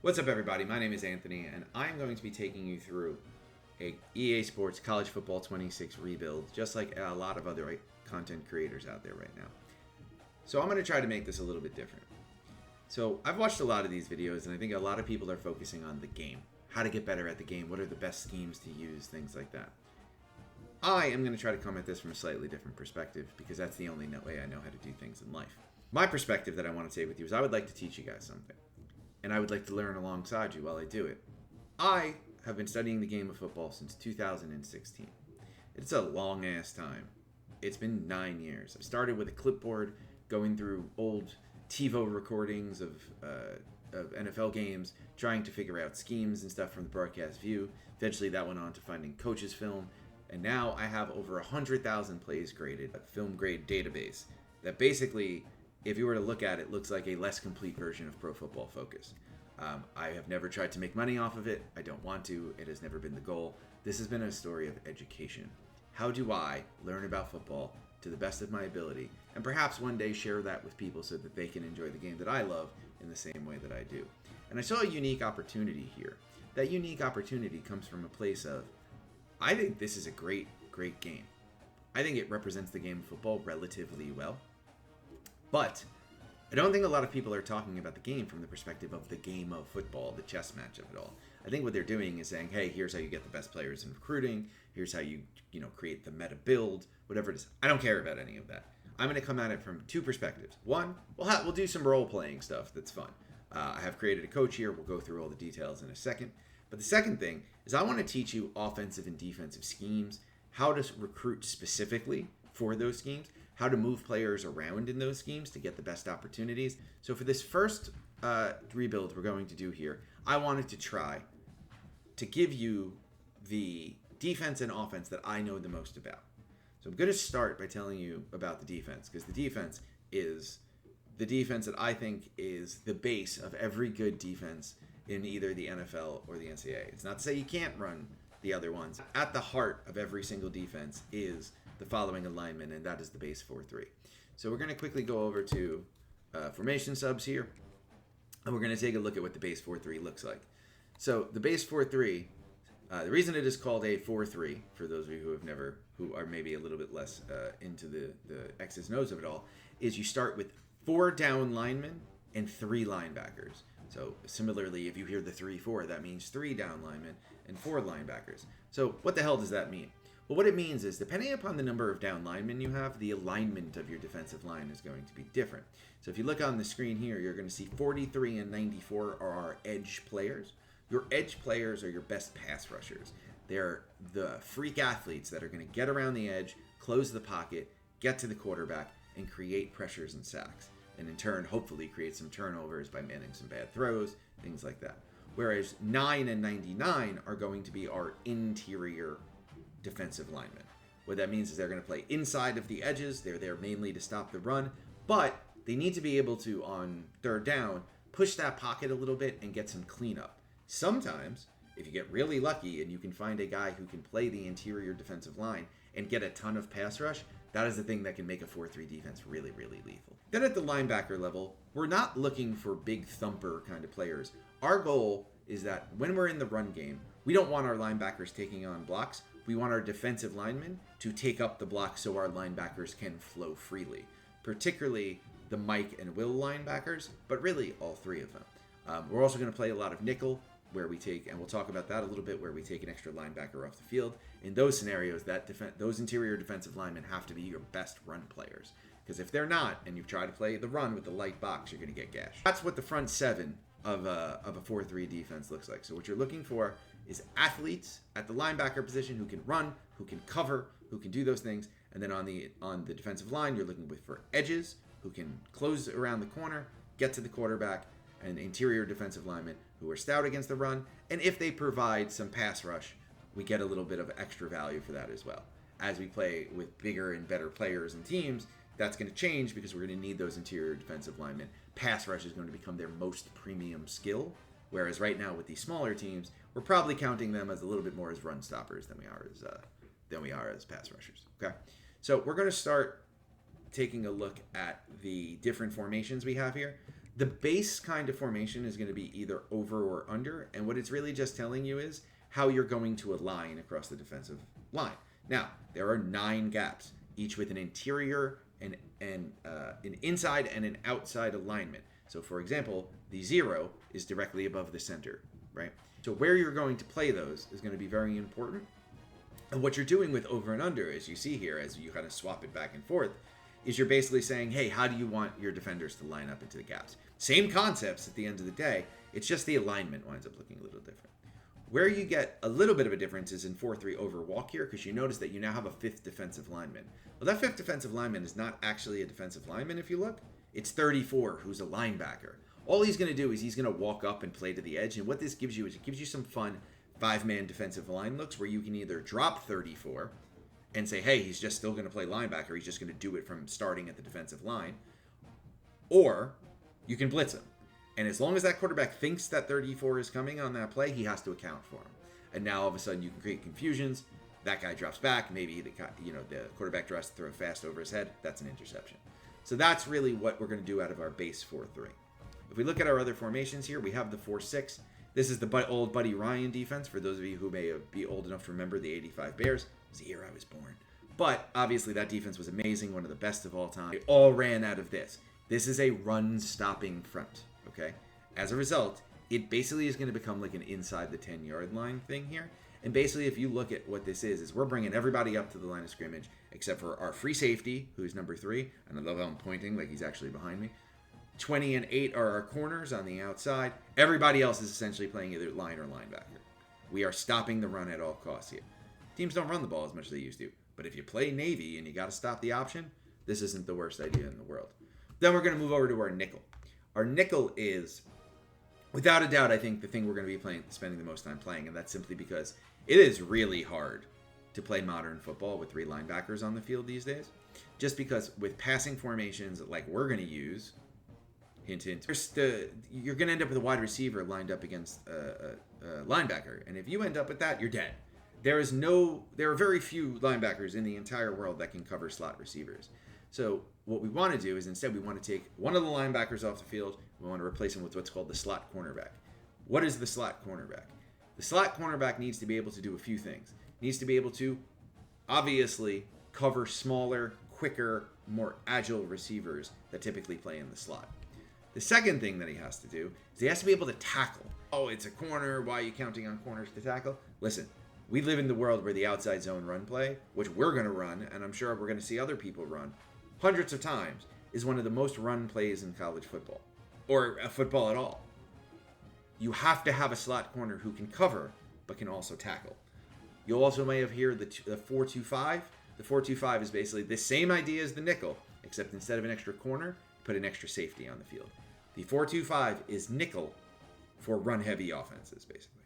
What's up, everybody? My name is Anthony, and I'm going to be taking you through a EA Sports College Football 26 rebuild, just like a lot of other content creators out there right now. So I'm going to try to make this a little bit different. So I've watched a lot of these videos, and I think a lot of people are focusing on the game. How to get better at the game, what are the best schemes to use, things like that. I am going to try to come at this from a slightly different perspective, because that's the only way I know how to do things in life. My perspective that I want to take with you is I would like to teach you guys something. And I would like to learn alongside you while I do it. I have been studying the game of football since 2016. It's a long ass time. It's been 9 years. I started with a clipboard going through old TiVo recordings of NFL games, trying to figure out schemes and stuff from the broadcast view. Eventually that went on to finding coaches' film. And now I have over 100,000 plays graded, a film grade database that basically, if you were to look at it, looks like a less complete version of Pro Football Focus. I have never tried to make money off of it. I don't want to. It has never been the goal. This has been a story of education. How do I learn about football to the best of my ability, and perhaps one day share that with people so that they can enjoy the game that I love in the same way that I do? And I saw a unique opportunity here. That unique opportunity comes from a place of, I think this is a great, great game. I think it represents the game of football relatively well. But I don't think a lot of people are talking about the game from the perspective of the game of football, the chess match of it all. I think what they're doing is saying, hey, here's how you get the best players in recruiting. Here's how you create the meta build, whatever it is. I don't care about any of that. I'm going to come at it from two perspectives. One, we'll do some role-playing stuff that's fun. I have created a coach here. We'll go through all the details in a second. But the second thing is I want to teach you offensive and defensive schemes, how to recruit specifically for those schemes, how to move players around in those schemes to get the best opportunities. So for this first rebuild we're going to do here, I wanted to try to give you the defense and offense that I know the most about. So I'm going to start by telling you about the defense, because the defense is the defense that I think is the base of every good defense in either the NFL or the NCAA. It's not to say you can't run the other ones. At the heart of every single defense is the following alignment, and that is the base 4-3. So we're going to quickly go over to formation subs here, and we're going to take a look at what the base 4-3 looks like. So the base 4-3, the reason it is called a 4-3, for those of you who are maybe a little bit less into the X's and O's of it all, is you start with 4 down linemen and 3 linebackers. So similarly, if you hear the 3-4, that means 3 down linemen and 4 linebackers. So what the hell does that mean? Well, what it means is, depending upon the number of down linemen you have, the alignment of your defensive line is going to be different. So if you look on the screen here, you're going to see 43 and 94 are our edge players. Your edge players are your best pass rushers. They're the freak athletes that are going to get around the edge, close the pocket, get to the quarterback, and create pressures and sacks. And in turn, hopefully create some turnovers by manning some bad throws, things like that. Whereas 9 and 99 are going to be our interior defensive linemen. What that means is they're going to play inside of the edges. They're there mainly to stop the run, but they need to be able to, on third down, push that pocket a little bit and get some cleanup. Sometimes, if you get really lucky and you can find a guy who can play the interior defensive line and get a ton of pass rush, that is the thing that can make a 4-3 defense really, really lethal. Then at the linebacker level, we're not looking for big thumper kind of players. Our goal is that when we're in the run game, we don't want our linebackers taking on blocks. We want our defensive linemen to take up the block so our linebackers can flow freely, particularly the Mike and Will linebackers, but really all 3 of them. We're also going to play a lot of nickel, where we take, and we'll talk about that a little bit, where we take an extra linebacker off the field. In those scenarios, those interior defensive linemen have to be your best run players. Because if they're not, and you try to play the run with the light box, you're going to get gashed. That's what the front 7 of a 4-3 defense looks like. So what you're looking for is athletes at the linebacker position who can run, who can cover, who can do those things. And then on the defensive line, you're looking for edges who can close around the corner, get to the quarterback, and interior defensive linemen who are stout against the run. And if they provide some pass rush, we get a little bit of extra value for that as well. As we play with bigger and better players and teams, that's going to change because we're going to need those interior defensive linemen. Pass rush is going to become their most premium skill. Whereas right now with these smaller teams, we're probably counting them as a little bit more as run stoppers than we are as pass rushers. Okay, so we're going to start taking a look at the different formations we have here. The base kind of formation is going to be either over or under, and what it's really just telling you is how you're going to align across the defensive line. Now, there are 9 gaps, each with an interior and an inside and an outside alignment. So, for example, the 0 is directly above the center, right? So where you're going to play those is going to be very important. And what you're doing with over and under, as you see here, as you kind of swap it back and forth, is you're basically saying, hey, how do you want your defenders to line up into the gaps? Same concepts at the end of the day. It's just the alignment winds up looking a little different. Where you get a little bit of a difference is in 4-3 over walk here, because you notice that you now have a 5th defensive lineman. Well, that 5th defensive lineman is not actually a defensive lineman if you look. It's 34, who's a linebacker. All he's going to do is he's going to walk up and play to the edge. And what this gives you is it gives you some fun 5-man defensive line looks where you can either drop 34 and say, hey, he's just still going to play linebacker. He's just going to do it from starting at the defensive line. Or you can blitz him. And as long as that quarterback thinks that 34 is coming on that play, he has to account for him. And now all of a sudden you can create confusions. That guy drops back. Maybe the quarterback tries to throw fast over his head. That's an interception. So that's really what we're going to do out of our base 4-3. If we look at our other formations here, we have the 4-6. This is the old Buddy Ryan defense, for those of you who may be old enough to remember the 85 Bears. It was the year I was born. But obviously that defense was amazing, one of the best of all time. It all ran out of this. This is a run-stopping front, okay? As a result, it basically is going to become like an inside the 10-yard line thing here. And basically, if you look at what this is we're bringing everybody up to the line of scrimmage, except for our free safety, who's number 3. And I love how I'm pointing like he's actually behind me. 20 and 8 are our corners on the outside. Everybody else is essentially playing either line or linebacker. We are stopping the run at all costs here. Teams don't run the ball as much as they used to. But if you play Navy and you got to stop the option, this isn't the worst idea in the world. Then we're going to move over to our nickel. Our nickel is, without a doubt, I think the thing we're going to be spending the most time playing. And that's simply because it is really hard to play modern football with 3 linebackers on the field these days. Just because with passing formations like we're going to use, hint, hint, you're going to end up with a wide receiver lined up against a linebacker. And if you end up with that, you're dead. There are very few linebackers in the entire world that can cover slot receivers. So what we want to do is instead we want to take one of the linebackers off the field. We want to replace him with what's called the slot cornerback. What is the slot cornerback? The slot cornerback needs to be able to do a few things. He needs to be able to, obviously, cover smaller, quicker, more agile receivers that typically play in the slot. The second thing that he has to do is he has to be able to tackle. Oh, it's a corner. Why are you counting on corners to tackle? Listen, we live in the world where the outside zone run play, which we're going to run, and I'm sure we're going to see other people run hundreds of times, is one of the most run plays in college football, or football at all. You have to have a slot corner who can cover, but can also tackle. You also may have heard the 4-2-5. The 4-2-5 is basically the same idea as the nickel, except instead of an extra corner, put an extra safety on the field. The 4-2-5 is nickel for run-heavy offenses, basically.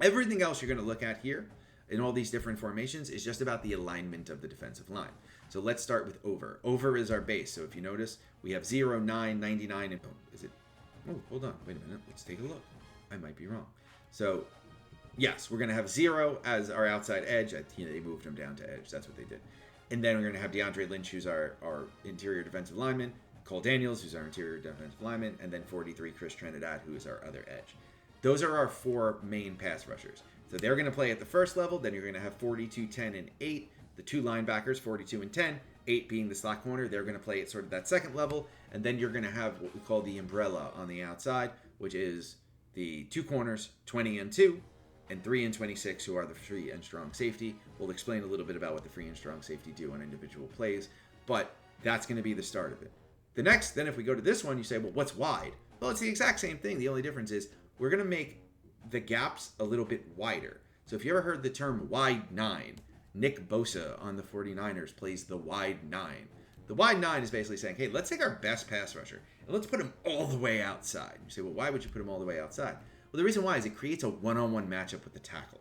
Everything else you're going to look at here in all these different formations is just about the alignment of the defensive line. So let's start with over. Over is our base. So if you notice, we have 0, 9, 99, and is it? Oh, hold on. Wait a minute. Let's take a look. I might be wrong. So yes, we're going to have 0 as our outside edge. They moved him down to edge. That's what they did. And then we're going to have DeAndre Lynch, who's our interior defensive lineman. Cole Daniels, who's our interior defensive lineman. And then 43, Chris Trinidad, who is our other edge. Those are our 4 main pass rushers. So they're going to play at the first level. Then you're going to have 42, 10, and 8. The 2 linebackers, 42 and 10. 8 being the slot corner. They're going to play at sort of that second level. And then you're going to have what we call the umbrella on the outside, which is the 2 corners, 20 and 2, and 3 and 26, who are the free and strong safety. We'll explain a little bit about what the free and strong safety do on individual plays, but that's going to be the start of it. The next, then if we go to this one, you say, well, what's wide? Well, it's the exact same thing. The only difference is we're going to make the gaps a little bit wider. So if you ever heard the term wide 9, Nick Bosa on the 49ers plays the wide 9. The wide 9 is basically saying, hey, let's take our best pass rusher and let's put him all the way outside. You say, well, why would you put him all the way outside? Well, the reason why is it creates a one-on-one matchup with the tackle.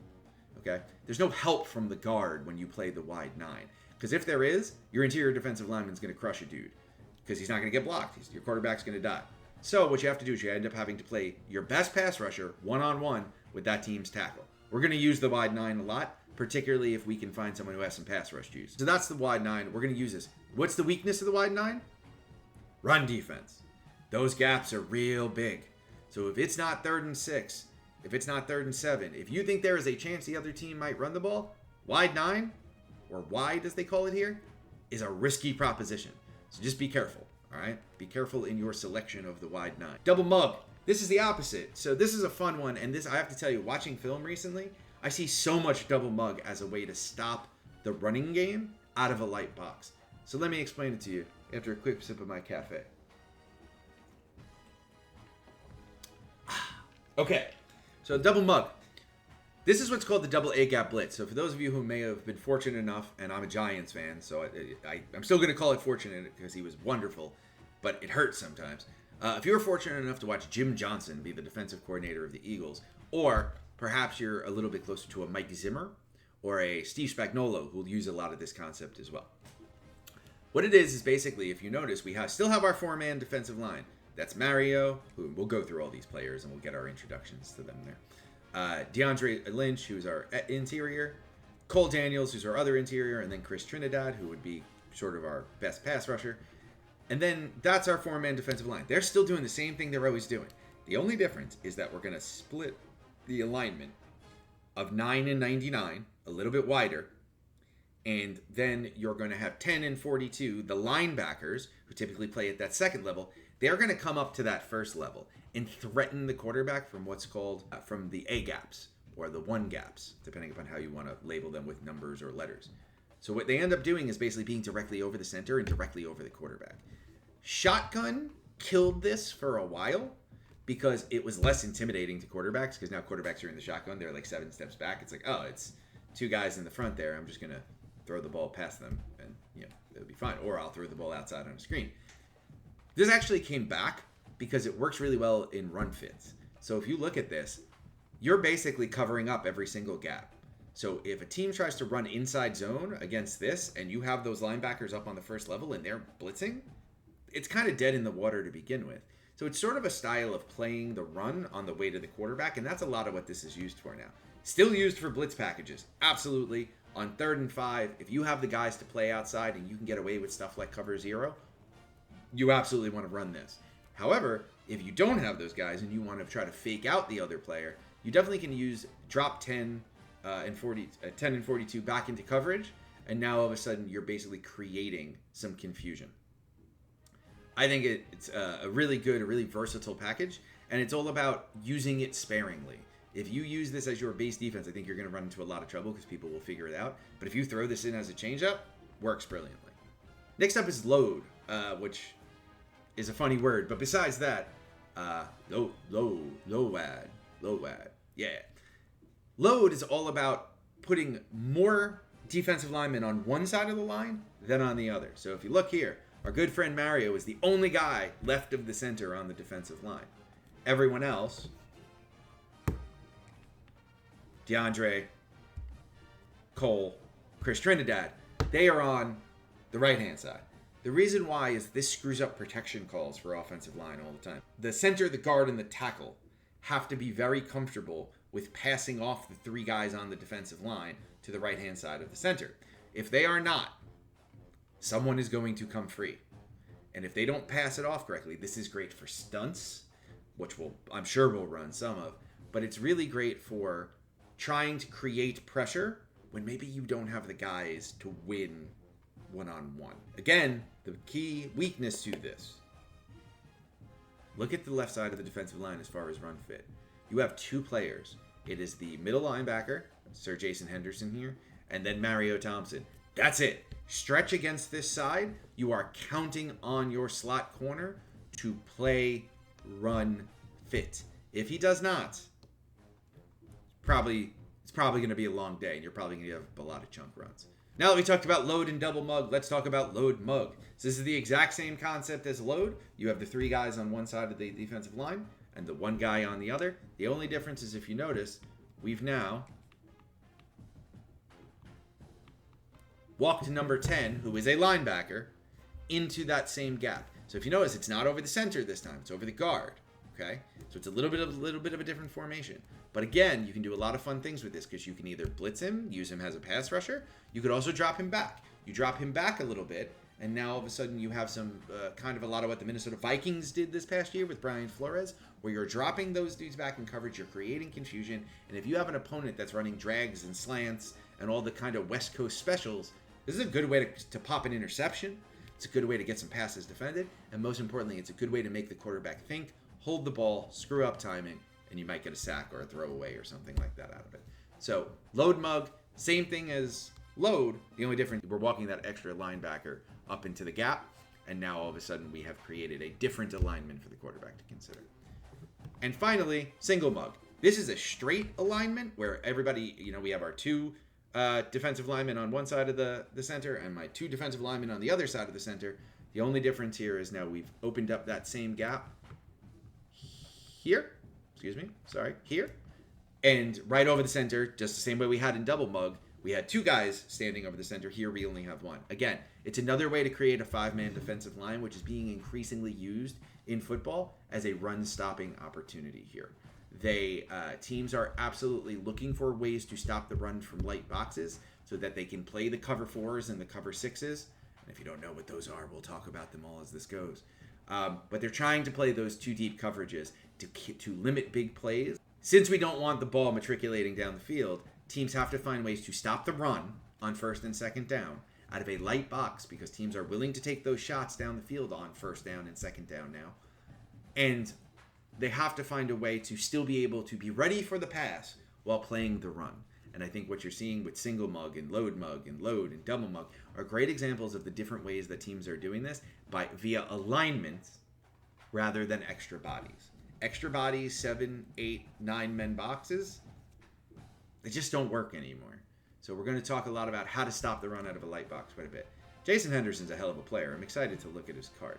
Okay? There's no help from the guard when you play the wide 9. Because if there is, your interior defensive lineman's going to crush a dude. Because he's not going to get blocked. Your quarterback's going to die. So what you have to do is you end up having to play your best pass rusher one-on-one with that team's tackle. We're going to use the wide 9 a lot, particularly if we can find someone who has some pass rush juice. So that's the wide 9. We're going to use this. What's the weakness of the wide 9? Run defense. those gaps are real big. So if it's not 3rd and 6, if it's not 3rd and 7, if you think there is a chance the other team might run the ball, wide 9, or wide as they call it here, is a risky proposition. So just be careful, all right? Be careful in your selection of the wide 9. Double mug. This is the opposite. So this is a fun one, and this, I have to tell you, watching film recently, I see so much double mug as a way to stop the running game out of a light box. So let me explain it to you after a quick sip of my cafe. Okay, so double mug. This is what's called the double A-gap blitz. So for those of you who may have been fortunate enough, and I'm a Giants fan, so I'm still going to call it fortunate because he was wonderful, but it hurts sometimes. If you were fortunate enough to watch Jim Johnson be the defensive coordinator of the Eagles, or perhaps you're a little bit closer to a Mike Zimmer or a Steve Spagnuolo, who'll use a lot of this concept as well. What it is basically, if you notice, we still have our 4-man defensive line. That's Mario, who we'll go through all these players and we'll get our introductions to them there. DeAndre Lynch, who's our interior. Cole Daniels, who's our other interior. And then Chris Trinidad, who would be sort of our best pass rusher. And then that's our 4-man defensive line. They're still doing the same thing they're always doing. The only difference is that we're going to split the alignment of 9 and 99 a little bit wider. And then you're going to have 10 and 42, the linebackers, who typically play at that second level. They're going to come up to that first level and threaten the quarterback from what's called from the A gaps or the 1 gaps, depending upon how you want to label them with numbers or letters. So what they end up doing is basically being directly over the center and directly over the quarterback. Shotgun killed this for a while because it was less intimidating to quarterbacks, because now quarterbacks are in the shotgun. They're like 7 steps back. It's like, oh, it's 2 guys in the front there. I'm just going to throw the ball past them and, it'll be fine. Or I'll throw the ball outside on a screen. This actually came back because it works really well in run fits. So if you look at this, you're basically covering up every single gap. So if a team tries to run inside zone against this and you have those linebackers up on the first level and they're blitzing, it's kind of dead in the water to begin with. So it's sort of a style of playing the run on the way to the quarterback, and that's a lot of what this is used for now. Still used for blitz packages, absolutely. On 3rd and 5, if you have the guys to play outside and you can get away with stuff like cover 0, you absolutely want to run this. However, if you don't have those guys and you want to try to fake out the other player, you definitely can use drop 10 and 42 back into coverage, and now all of a sudden you're basically creating some confusion. I think it's a really good, a really versatile package, and it's all about using it sparingly. If you use this as your base defense, I think you're going to run into a lot of trouble because people will figure it out. But if you throw this in as a changeup, works brilliantly. Next up is load, which is a funny word, but besides that, low ad, yeah. Load is all about putting more defensive linemen on one side of the line than on the other. So if you look here, our good friend Mario is the only guy left of the center on the defensive line. Everyone else, DeAndre, Cole, Chris Trinidad, they are on the right-hand side. The reason why is this screws up protection calls for offensive line all the time. The center, the guard, and the tackle have to be very comfortable with passing off the 3 guys on the defensive line to the right-hand side of the center. If they are not, someone is going to come free. And if they don't pass it off correctly, this is great for stunts, which I'm sure we'll run some of, but it's really great for trying to create pressure when maybe you don't have the guys to win one-on-one. Again, the key weakness to this. Look at the left side of the defensive line as far as run fit. You have 2 players. It is the middle linebacker, Sir Jason Henderson here, and then Mario Thompson. That's it. Stretch against this side. You are counting on your slot corner to play run fit. If he does not, it's probably going to be a long day, and you're probably going to have a lot of chunk runs. Now that we talked about load and double mug, let's talk about load mug. So this is the exact same concept as load. You have the 3 guys on one side of the defensive line and the 1 guy on the other. The only difference is, if you notice, we've now walked number 10, who is a linebacker, into that same gap. So if you notice, it's not over the center this time. It's over the guard. Okay? So it's a little bit of a different formation. But again, you can do a lot of fun things with this, because you can either blitz him, use him as a pass rusher. You could also drop him back. You drop him back a little bit, and now all of a sudden you have some kind of a lot of what the Minnesota Vikings did this past year with Brian Flores, where you're dropping those dudes back in coverage, you're creating confusion, and if you have an opponent that's running drags and slants and all the kind of West Coast specials, this is a good way to pop an interception. It's a good way to get some passes defended, and most importantly, it's a good way to make the quarterback think, hold the ball, screw up timing, and you might get a sack or a throwaway or something like that out of it. So, load mug, same thing as load. The only difference, we're walking that extra linebacker up into the gap, and now all of a sudden we have created a different alignment for the quarterback to consider. And finally, single mug. This is a straight alignment where everybody, we have our two defensive linemen on one side of the center and my two defensive linemen on the other side of the center. The only difference here is now we've opened up that same gap here. Here. And right over the center, just the same way we had in double mug, we had two guys standing over the center. Here we only have one. Again, it's another way to create a five-man defensive line, which is being increasingly used in football as a run-stopping opportunity here. Teams are absolutely looking for ways to stop the run from light boxes so that they can play the cover fours and the cover sixes. And if you don't know what those are, we'll talk about them all as this goes. But they're trying to play those two deep coverages to limit big plays. Since we don't want the ball matriculating down the field, teams have to find ways to stop the run on first and second down out of a light box, because teams are willing to take those shots down the field on first down and second down now. And they have to find a way to still be able to be ready for the pass while playing the run. And I think what you're seeing with single mug and load and double mug are great examples of the different ways that teams are doing this via alignments rather than extra bodies. Extra bodies, 7, 8, 9 men boxes, they just don't work anymore. So we're going to talk a lot about how to stop the run out of a light box quite a bit. Jason Henderson's a hell of a player. I'm excited to look at his card.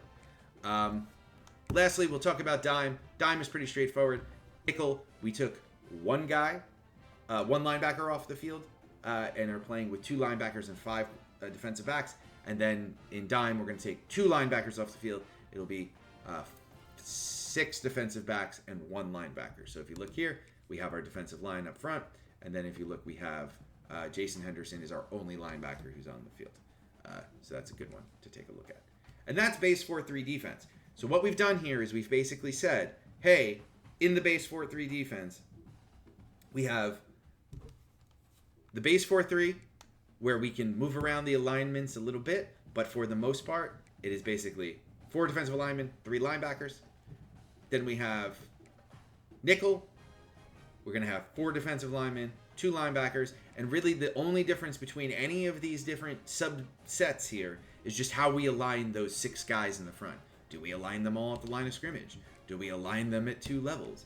Lastly, we'll talk about dime. Dime is pretty straightforward. Nickel, we took one linebacker off the field, and are playing with two linebackers and 5 defensive backs. And then in dime, we're going to take 2 linebackers off the field. It'll be 6 defensive backs and 1 linebacker. So if you look here, we have our defensive line up front. And then if you look, we have Jason Henderson is our only linebacker who's on the field. So that's a good one to take a look at. And that's base 4-3 defense. So what we've done here is we've basically said, hey, in the base 4-3 defense, we have the base 4-3 where we can move around the alignments a little bit, but for the most part, it is basically 4 defensive linemen, 3 linebackers. Then we have nickel. We're going to have 4 defensive linemen, 2 linebackers, and really the only difference between any of these different subsets here is just how we align those 6 guys in the front. Do we align them all at the line of scrimmage? Do we align them at 2 levels?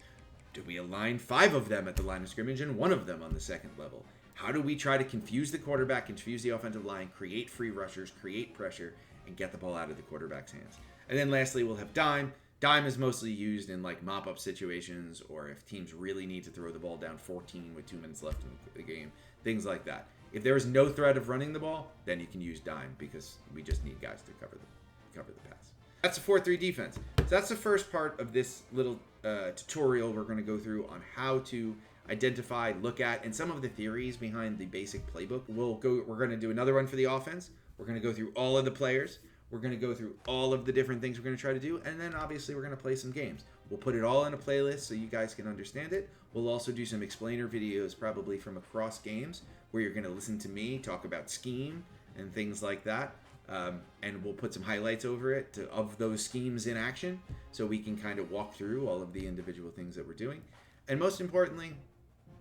Do we align 5 of them at the line of scrimmage and 1 of them on the second level? How do we try to confuse the quarterback, confuse the offensive line, create free rushers, create pressure, and get the ball out of the quarterback's hands? And then lastly, we'll have dime. Dime is mostly used in like mop-up situations, or if teams really need to throw the ball down 14 with 2 minutes left in the game, things like that. If there is no threat of running the ball, then you can use dime because we just need guys to cover the pass. That's a 4-3 defense. So that's the first part of this little tutorial we're going to go through on how to identify, look at, and some of the theories behind the basic playbook. We're going to do another one for the offense. We're going to go through all of the players. We're going to go through all of the different things we're going to try to do, and then obviously we're going to play some games. We'll put it all in a playlist so you guys can understand it. We'll also do some explainer videos probably from across games where you're going to listen to me talk about scheme and things like that. And we'll put some highlights over it of those schemes in action so we can kind of walk through all of the individual things that we're doing. And most importantly,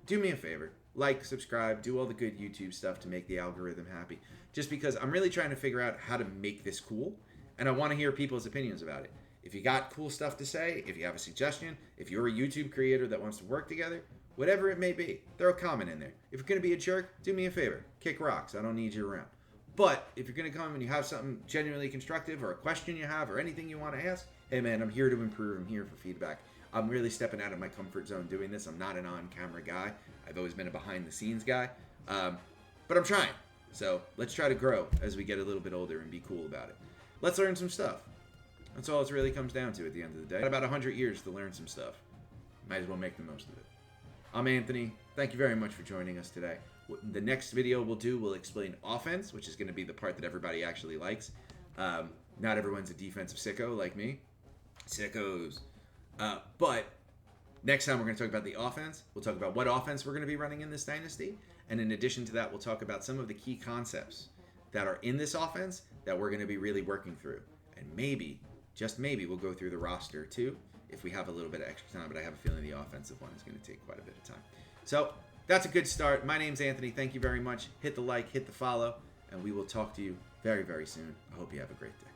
do me a favor. Like, subscribe, do all the good YouTube stuff to make the algorithm happy. Just because I'm really trying to figure out how to make this cool, and I want to hear people's opinions about it. If you got cool stuff to say, if you have a suggestion, if you're a YouTube creator that wants to work together, whatever it may be, throw a comment in there. If you're going to be a jerk, do me a favor. Kick rocks. I don't need you around. But if you're going to come and you have something genuinely constructive or a question you have or anything you want to ask, hey man, I'm here to improve. I'm here for feedback. I'm really stepping out of my comfort zone doing this. I'm not an on-camera guy. I've always been a behind-the-scenes guy. But I'm trying. So let's try to grow as we get a little bit older and be cool about it. Let's learn some stuff. That's all it really comes down to at the end of the day. Got about 100 years to learn some stuff. Might as well make the most of it. I'm Anthony. Thank you very much for joining us today. The next video we'll explain offense, which is going to be the part that everybody actually likes. Not everyone's a defensive sicko like me. Sickos. But next time we're going to talk about the offense. We'll talk about what offense we're going to be running in this dynasty. And in addition to that, we'll talk about some of the key concepts that are in this offense that we're going to be really working through. And maybe, just maybe, we'll go through the roster too if we have a little bit of extra time. But I have a feeling the offensive one is going to take quite a bit of time. So that's a good start. My name's Anthony. Thank you very much. Hit the like, hit the follow, and we will talk to you very, very soon. I hope you have a great day.